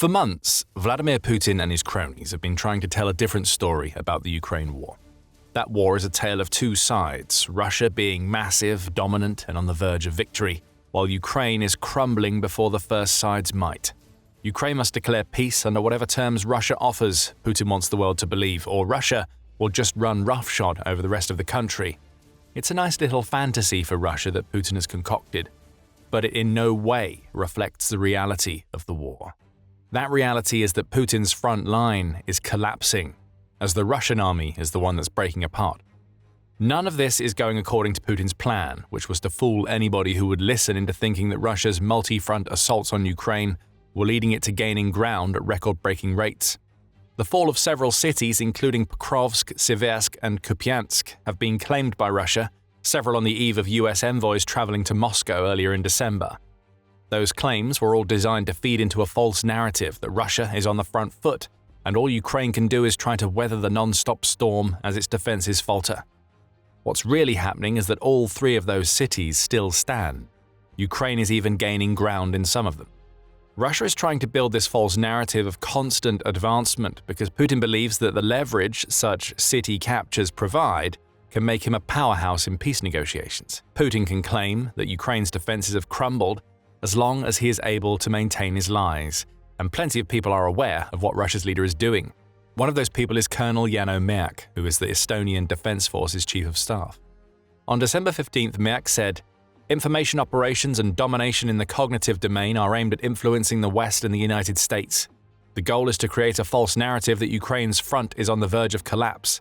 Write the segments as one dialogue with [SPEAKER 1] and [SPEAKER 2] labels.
[SPEAKER 1] For months, Vladimir Putin and his cronies have been trying to tell a different story about the Ukraine war. That war is a tale of two sides, Russia being massive, dominant, and on the verge of victory, while Ukraine is crumbling before the first side's might. Ukraine must declare peace under whatever terms Russia offers, Putin wants the world to believe, or Russia will just run roughshod over the rest of the country. It's a nice little fantasy for Russia that Putin has concocted, but it in no way reflects the reality of the war. That reality is that Putin's front line is collapsing, as the Russian army is the one that's breaking apart. None of this is going according to Putin's plan, which was to fool anybody who would listen into thinking that Russia's multi-front assaults on Ukraine were leading it to gaining ground at record-breaking rates. The fall of several cities, including Pokrovsk, Siversk, and Kupiansk, have been claimed by Russia, several on the eve of US envoys traveling to Moscow earlier in December. Those claims were all designed to feed into a false narrative that Russia is on the front foot, and all Ukraine can do is try to weather the non-stop storm as its defenses falter. What's really happening is that all three of those cities still stand. Ukraine is even gaining ground in some of them. Russia is trying to build this false narrative of constant advancement because Putin believes that the leverage such city captures provide can make him a powerhouse in peace negotiations. Putin can claim that Ukraine's defenses have crumbled as long as he is able to maintain his lies, and plenty of people are aware of what Russia's leader is doing. One of those people is Colonel Yano Merk, who is the Estonian Defense Forces Chief of Staff. On December 15th, Merk said, "Information operations and domination in the cognitive domain are aimed at influencing the West and the United States. The goal is to create a false narrative that Ukraine's front is on the verge of collapse."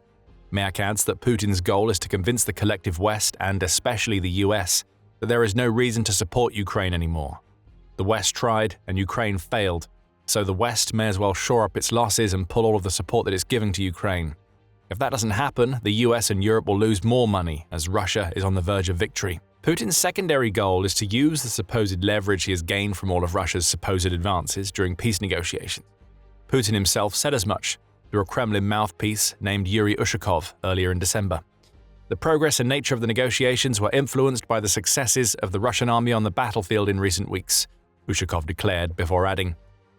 [SPEAKER 1] Merk adds that Putin's goal is to convince the collective West, and especially the US, that there is no reason to support Ukraine anymore. The West tried and Ukraine failed, so the West may as well shore up its losses and pull all of the support that it's giving to Ukraine. If that doesn't happen, the US and Europe will lose more money as Russia is on the verge of victory. Putin's secondary goal is to use the supposed leverage he has gained from all of Russia's supposed advances during peace negotiations. Putin himself said as much through a Kremlin mouthpiece named Yuri Ushakov earlier in December. The progress and nature of the negotiations were influenced by the successes of the Russian army on the battlefield in recent weeks, Ushakov declared before adding,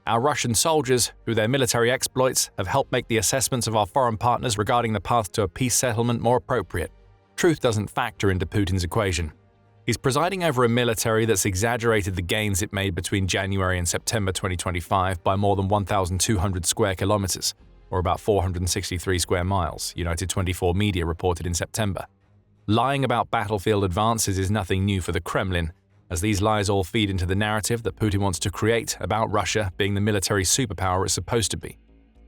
[SPEAKER 1] "Our Russian soldiers, through their military exploits, have helped make the assessments of our foreign partners regarding the path to a peace settlement more appropriate." Truth doesn't factor into Putin's equation. He's presiding over a military that's exaggerated the gains it made between January and September 2025 by more than 1,200 square kilometers, or about 463 square miles, United 24 media reported in September. Lying about battlefield advances is nothing new for the Kremlin, as these lies all feed into the narrative that Putin wants to create about Russia being the military superpower it's supposed to be.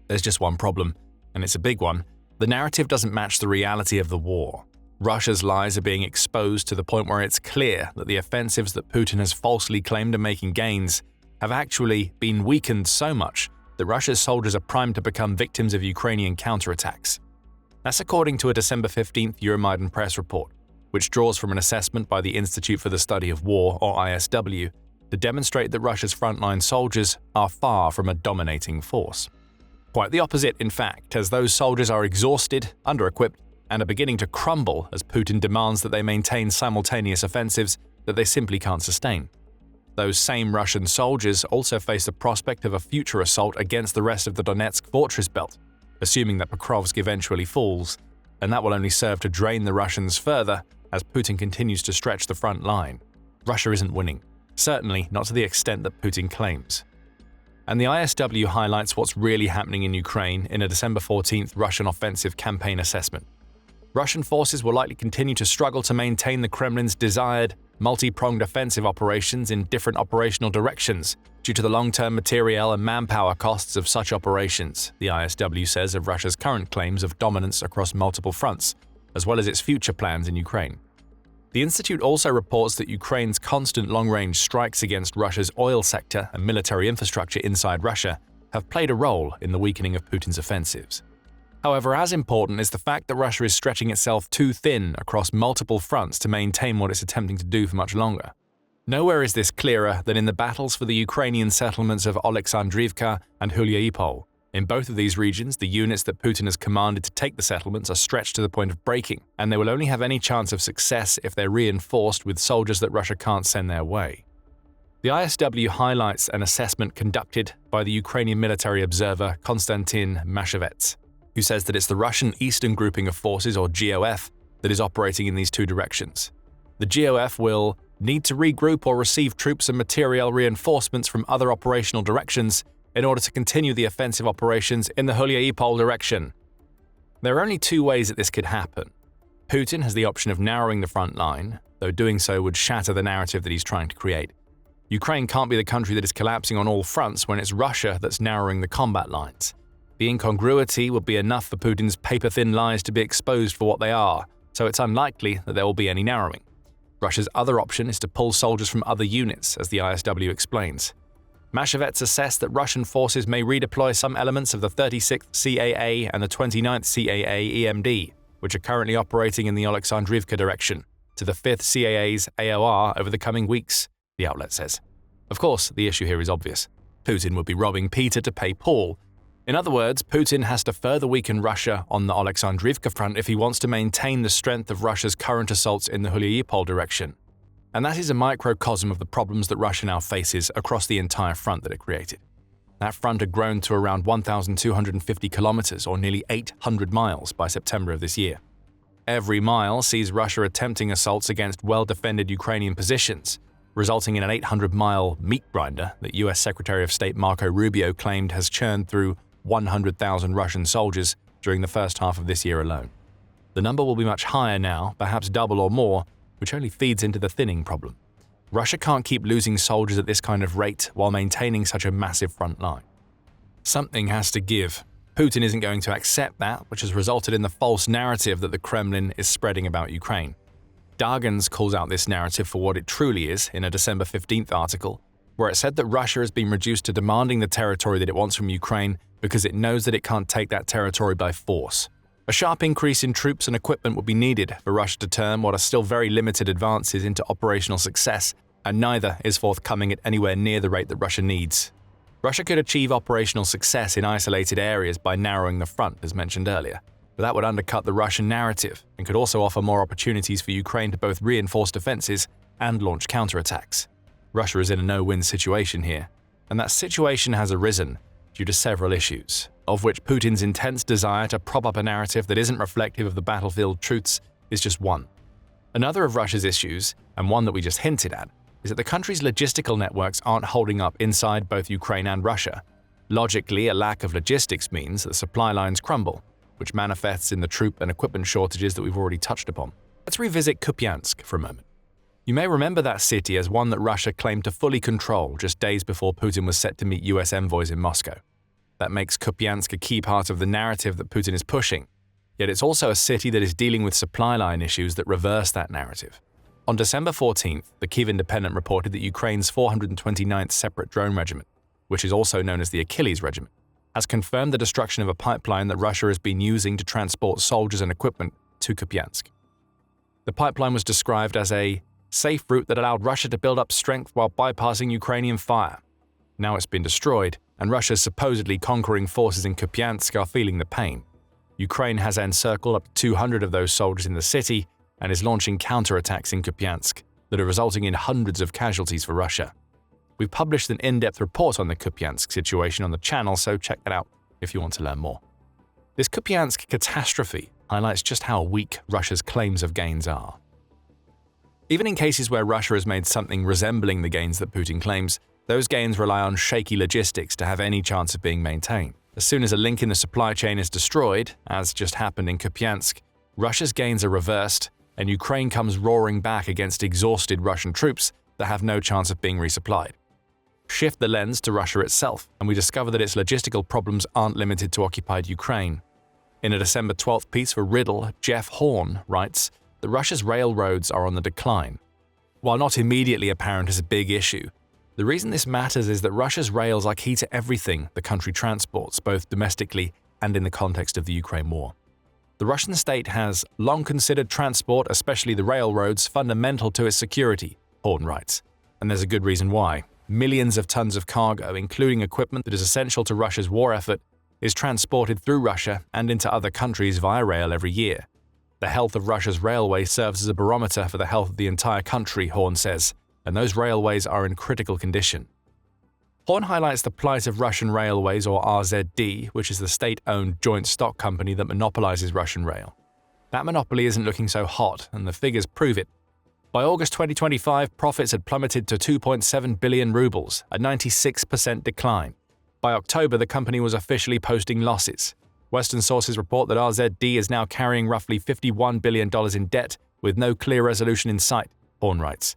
[SPEAKER 1] There's just one problem, and it's a big one. The narrative doesn't match the reality of the war. Russia's lies are being exposed to the point where it's clear that the offensives that Putin has falsely claimed are making gains have actually been weakened so much that Russia's soldiers are primed to become victims of Ukrainian counterattacks. That's according to a December 15th Euromaidan press report, which draws from an assessment by the Institute for the Study of War, or ISW, to demonstrate that Russia's frontline soldiers are far from a dominating force. Quite the opposite, in fact, as those soldiers are exhausted, under-equipped, and are beginning to crumble as Putin demands that they maintain simultaneous offensives that they simply can't sustain. Those same Russian soldiers also face the prospect of a future assault against the rest of the Donetsk fortress belt, assuming that Pokrovsk eventually falls, and that will only serve to drain the Russians further as Putin continues to stretch the front line. Russia isn't winning, certainly not to the extent that Putin claims. And the ISW highlights what's really happening in Ukraine in a December 14th Russian offensive campaign assessment. Russian forces will likely continue to struggle to maintain the Kremlin's desired multi-pronged offensive operations in different operational directions due to the long-term materiel and manpower costs of such operations, the ISW says of Russia's current claims of dominance across multiple fronts, as well as its future plans in Ukraine. The institute also reports that Ukraine's constant long-range strikes against Russia's oil sector and military infrastructure inside Russia have played a role in the weakening of Putin's offensives. However, as important is the fact that Russia is stretching itself too thin across multiple fronts to maintain what it's attempting to do for much longer. Nowhere is this clearer than in the battles for the Ukrainian settlements of Oleksandrivka and Hulyaypol. In both of these regions, the units that Putin has commanded to take the settlements are stretched to the point of breaking, and they will only have any chance of success if they're reinforced with soldiers that Russia can't send their way. The ISW highlights an assessment conducted by the Ukrainian military observer Konstantin Mashevets, who says that it's the Russian Eastern Grouping of Forces, or GOF, that is operating in these two directions. The GOF will need to regroup or receive troops and materiel reinforcements from other operational directions in order to continue the offensive operations in the Logistical direction. There are only two ways that this could happen. Putin has the option of narrowing the front line, though doing so would shatter the narrative that he's trying to create. Ukraine can't be the country that is collapsing on all fronts when it's Russia that's narrowing the combat lines. The incongruity would be enough for Putin's paper-thin lies to be exposed for what they are, so it's unlikely that there will be any narrowing. Russia's other option is to pull soldiers from other units, as the ISW explains. Mashevets assessed that Russian forces may redeploy some elements of the 36th CAA and the 29th CAA EMD, which are currently operating in the Alexandrivka direction, to the 5th CAA's AOR over the coming weeks, the outlet says. Of course, the issue here is obvious. Putin would be robbing Peter to pay Paul. In other words, Putin has to further weaken Russia on the Alexandrivka front if he wants to maintain the strength of Russia's current assaults in the Logistical direction. And that is a microcosm of the problems that Russia now faces across the entire front that it created. That front had grown to around 1,250 kilometers, or nearly 800 miles, by September of this year. Every mile sees Russia attempting assaults against well-defended Ukrainian positions, resulting in an 800-mile meat grinder that US Secretary of State Marco Rubio claimed has churned through 100,000 Russian soldiers during the first half of this year alone. The number will be much higher now, perhaps double or more, which only feeds into the thinning problem. Russia can't keep losing soldiers at this kind of rate while maintaining such a massive front line. Something has to give. Putin isn't going to accept that, which has resulted in the false narrative that the Kremlin is spreading about Ukraine. Dargans calls out this narrative for what it truly is in a December 15th article, where it said that Russia has been reduced to demanding the territory that it wants from Ukraine because it knows that it can't take that territory by force. A sharp increase in troops and equipment would be needed for Russia to turn what are still very limited advances into operational success, and neither is forthcoming at anywhere near the rate that Russia needs. Russia could achieve operational success in isolated areas by narrowing the front, as mentioned earlier, but that would undercut the Russian narrative and could also offer more opportunities for Ukraine to both reinforce defenses and launch counterattacks. Russia is in a no-win situation here, and that situation has arisen due to several issues, of which Putin's intense desire to prop up a narrative that isn't reflective of the battlefield truths is just one. Another of Russia's issues, and one that we just hinted at, is that the country's logistical networks aren't holding up inside both Ukraine and Russia. Logically, a lack of logistics means that supply lines crumble, which manifests in the troop and equipment shortages that we've already touched upon. Let's revisit Kupiansk for a moment. You may remember that city as one that Russia claimed to fully control just days before Putin was set to meet US envoys in Moscow. That makes Kupiansk a key part of the narrative that Putin is pushing, yet it's also a city that is dealing with supply line issues that reverse that narrative. On December 14th, the Kyiv Independent reported that Ukraine's 429th Separate Drone Regiment, which is also known as the Achilles Regiment, has confirmed the destruction of a pipeline that Russia has been using to transport soldiers and equipment to Kupiansk. The pipeline was described as a safe route that allowed Russia to build up strength while bypassing Ukrainian fire. Now it's been destroyed, and Russia's supposedly conquering forces in Kupiansk are feeling the pain. Ukraine has encircled up to 200 of those soldiers in the city and is launching counterattacks in Kupiansk that are resulting in hundreds of casualties for Russia. We've published an in-depth report on the Kupiansk situation on the channel, so check that out if you want to learn more. This Kupiansk catastrophe highlights just how weak Russia's claims of gains are. Even in cases where Russia has made something resembling the gains that Putin claims, those gains rely on shaky logistics to have any chance of being maintained. As soon as a link in the supply chain is destroyed, as just happened in Kupiansk, Russia's gains are reversed, and Ukraine comes roaring back against exhausted Russian troops that have no chance of being resupplied. Shift the lens to Russia itself, and we discover that its logistical problems aren't limited to occupied Ukraine. In a December 12th piece for Riddle, Jeff Horn writes that Russia's railroads are on the decline. While not immediately apparent as a big issue, the reason this matters is that Russia's rails are key to everything the country transports, both domestically and in the context of the Ukraine war. The Russian state has long considered transport, especially the railroads, fundamental to its security, Horn writes. And there's a good reason why. Millions of tons of cargo, including equipment that is essential to Russia's war effort, is transported through Russia and into other countries via rail every year. The health of Russia's railway serves as a barometer for the health of the entire country, Horn says. and those railways are in critical condition. Horn highlights the plight of Russian Railways, or RZD, which is the state-owned joint stock company that monopolizes Russian rail. That monopoly isn't looking so hot, and the figures prove it. By August 2025, profits had plummeted to 2.7 billion rubles, a 96% decline. By October, the company was officially posting losses. Western sources report that RZD is now carrying roughly $51 billion in debt, with no clear resolution in sight, Horn writes.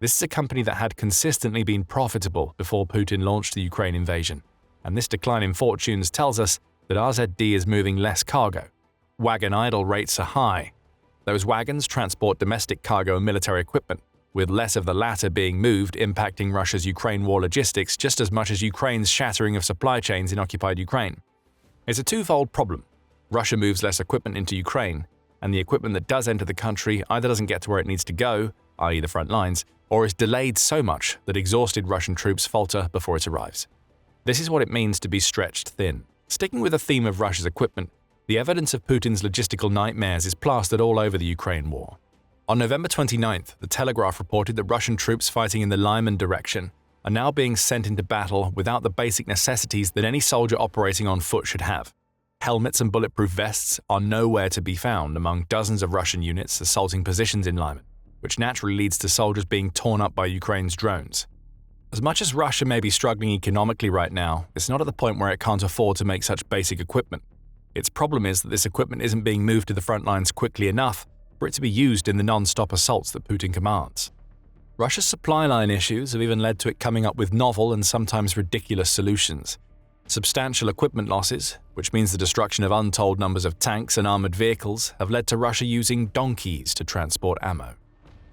[SPEAKER 1] This is a company that had consistently been profitable before Putin launched the Ukraine invasion, and this decline in fortunes tells us that RZD is moving less cargo. Wagon idle rates are high. Those wagons transport domestic cargo and military equipment, with less of the latter being moved, impacting Russia's Ukraine war logistics just as much as Ukraine's shattering of supply chains in occupied Ukraine. It's a twofold problem. Russia moves less equipment into Ukraine, and the equipment that does enter the country either doesn't get to where it needs to go, i.e. the front lines, or is delayed so much that exhausted Russian troops falter before it arrives. This is what it means to be stretched thin. Sticking with the theme of Russia's equipment, the evidence of Putin's logistical nightmares is plastered all over the Ukraine war. On November 29th, The Telegraph reported that Russian troops fighting in the Lyman direction are now being sent into battle without the basic necessities that any soldier operating on foot should have. Helmets and bulletproof vests are nowhere to be found among dozens of Russian units assaulting positions in Lyman, which naturally leads to soldiers being torn up by Ukraine's drones. As much as Russia may be struggling economically right now, it's not at the point where it can't afford to make such basic equipment. Its problem is that this equipment isn't being moved to the front lines quickly enough for it to be used in the non-stop assaults that Putin commands. Russia's supply line issues have even led to it coming up with novel and sometimes ridiculous solutions. Substantial equipment losses, which means the destruction of untold numbers of tanks and armored vehicles, have led to Russia using donkeys to transport ammo.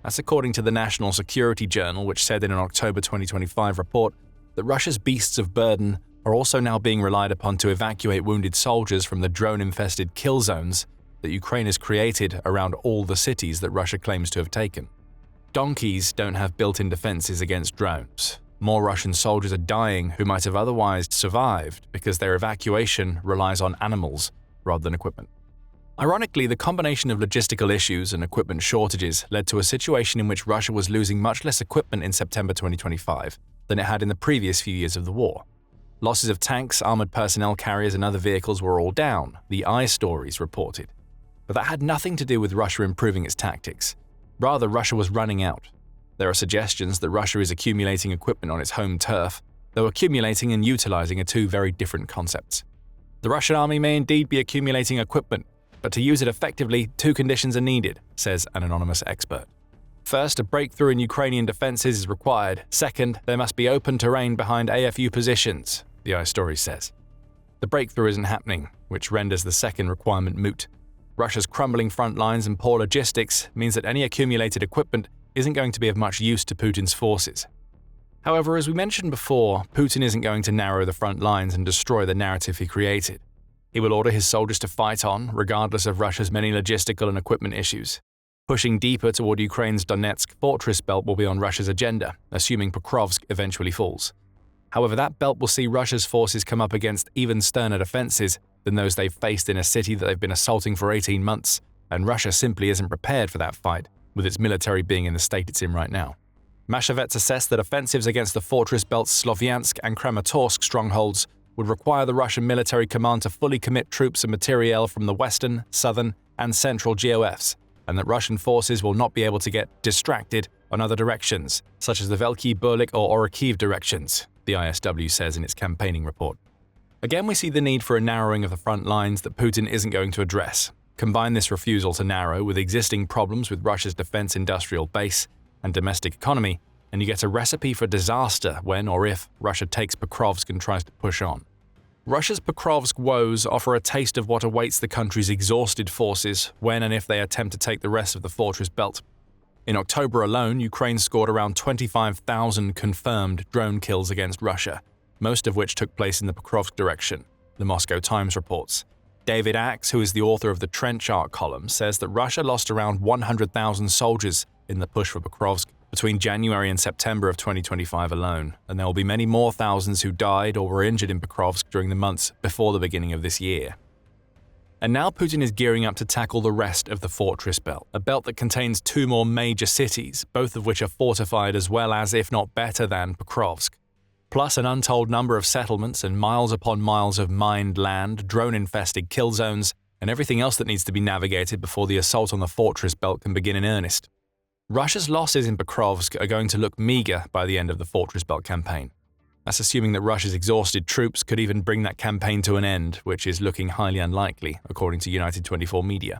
[SPEAKER 1] That's according to the National Security Journal, which said in an October 2025 report that Russia's beasts of burden are also now being relied upon to evacuate wounded soldiers from the drone-infested kill zones that Ukraine has created around all the cities that Russia claims to have taken. Donkeys don't have built-in defenses against drones. More Russian soldiers are dying who might have otherwise survived because their evacuation relies on animals rather than equipment. Ironically, the combination of logistical issues and equipment shortages led to a situation in which Russia was losing much less equipment in September 2025 than it had in the previous few years of the war. Losses of tanks, armored personnel carriers, and other vehicles were all down, the iStories reported. But that had nothing to do with Russia improving its tactics. Rather, Russia was running out. There are suggestions that Russia is accumulating equipment on its home turf, though accumulating and utilizing are two very different concepts. The Russian army may indeed be accumulating equipment, but to use it effectively, two conditions are needed, says an anonymous expert. First, a breakthrough in Ukrainian defenses is required. Second, there must be open terrain behind AFU positions, the iStory says. The breakthrough isn't happening, which renders the second requirement moot. Russia's crumbling front lines and poor logistics means that any accumulated equipment isn't going to be of much use to Putin's forces. However, as we mentioned before, Putin isn't going to narrow the front lines and destroy the narrative he created. He will order his soldiers to fight on, regardless of Russia's many logistical and equipment issues. Pushing deeper toward Ukraine's Donetsk fortress belt will be on Russia's agenda, assuming Pokrovsk eventually falls. However, that belt will see Russia's forces come up against even sterner defenses than those they've faced in a city that they've been assaulting for 18 months, and Russia simply isn't prepared for that fight, with its military being in the state it's in right now. Mashevets assessed that offensives against the fortress belt's Slovyansk and Kramatorsk strongholds would require the Russian military command to fully commit troops and materiel from the western, southern, and central GOFs, and that Russian forces will not be able to get distracted on other directions, such as the Veliki Burlik or Orikhiv directions, the ISW says in its campaigning report. Again, we see the need for a narrowing of the front lines that Putin isn't going to address. Combine this refusal to narrow with existing problems with Russia's defense industrial base and domestic economy, and you get a recipe for disaster when or if Russia takes Pokrovsk and tries to push on. Russia's Pokrovsk woes offer a taste of what awaits the country's exhausted forces when and if they attempt to take the rest of the fortress belt. In October alone, Ukraine scored around 25,000 confirmed drone kills against Russia, most of which took place in the Pokrovsk direction, the Moscow Times reports. David Axe, who is the author of the Trench Arc column, says that Russia lost around 100,000 soldiers in the push for Pokrovsk between January and September of 2025 alone, and there will be many more thousands who died or were injured in Pokrovsk during the months before the beginning of this year. And now Putin is gearing up to tackle the rest of the fortress belt, a belt that contains two more major cities, both of which are fortified as well as, if not better than, Pokrovsk. Plus an untold number of settlements and miles upon miles of mined land, drone-infested kill zones, and everything else that needs to be navigated before the assault on the fortress belt can begin in earnest. Russia's losses in Pokrovsk are going to look meager by the end of the fortress belt campaign. That's assuming that Russia's exhausted troops could even bring that campaign to an end, which is looking highly unlikely, according to United 24 media.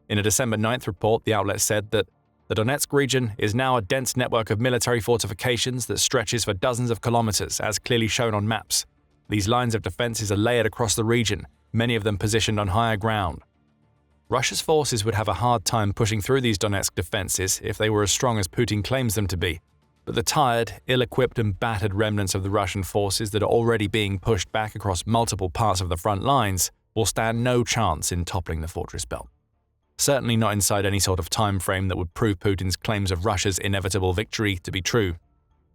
[SPEAKER 1] In a December 9th report, the outlet said that the Donetsk region is now a dense network of military fortifications that stretches for dozens of kilometers, as clearly shown on maps. These lines of defenses are layered across the region, many of them positioned on higher ground. Russia's forces would have a hard time pushing through these Donetsk defenses if they were as strong as Putin claims them to be. But the tired, ill-equipped and battered remnants of the Russian forces that are already being pushed back across multiple parts of the front lines will stand no chance in toppling the fortress belt. Certainly not inside any sort of time frame that would prove Putin's claims of Russia's inevitable victory to be true.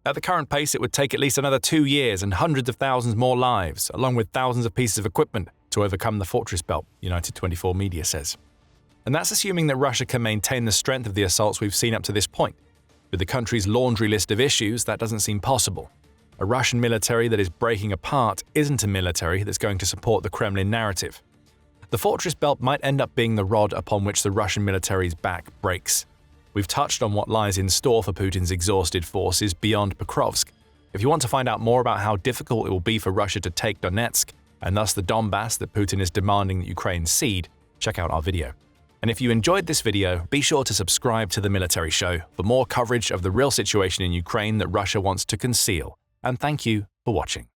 [SPEAKER 1] At the current pace, it would take at least another 2 years and hundreds of thousands more lives, along with thousands of pieces of equipment, to overcome the fortress belt, United 24 media says. And that's assuming that Russia can maintain the strength of the assaults we've seen up to this point. With the country's laundry list of issues, that doesn't seem possible. A Russian military that is breaking apart isn't a military that's going to support the Kremlin narrative. The fortress belt might end up being the rod upon which the Russian military's back breaks. We've touched on what lies in store for Putin's exhausted forces beyond Pokrovsk. If you want to find out more about how difficult it will be for Russia to take Donetsk, and thus the Donbass that Putin is demanding that Ukraine cede, check out our video. And if you enjoyed this video, be sure to subscribe to The Military Show for more coverage of the real situation in Ukraine that Russia wants to conceal. And thank you for watching.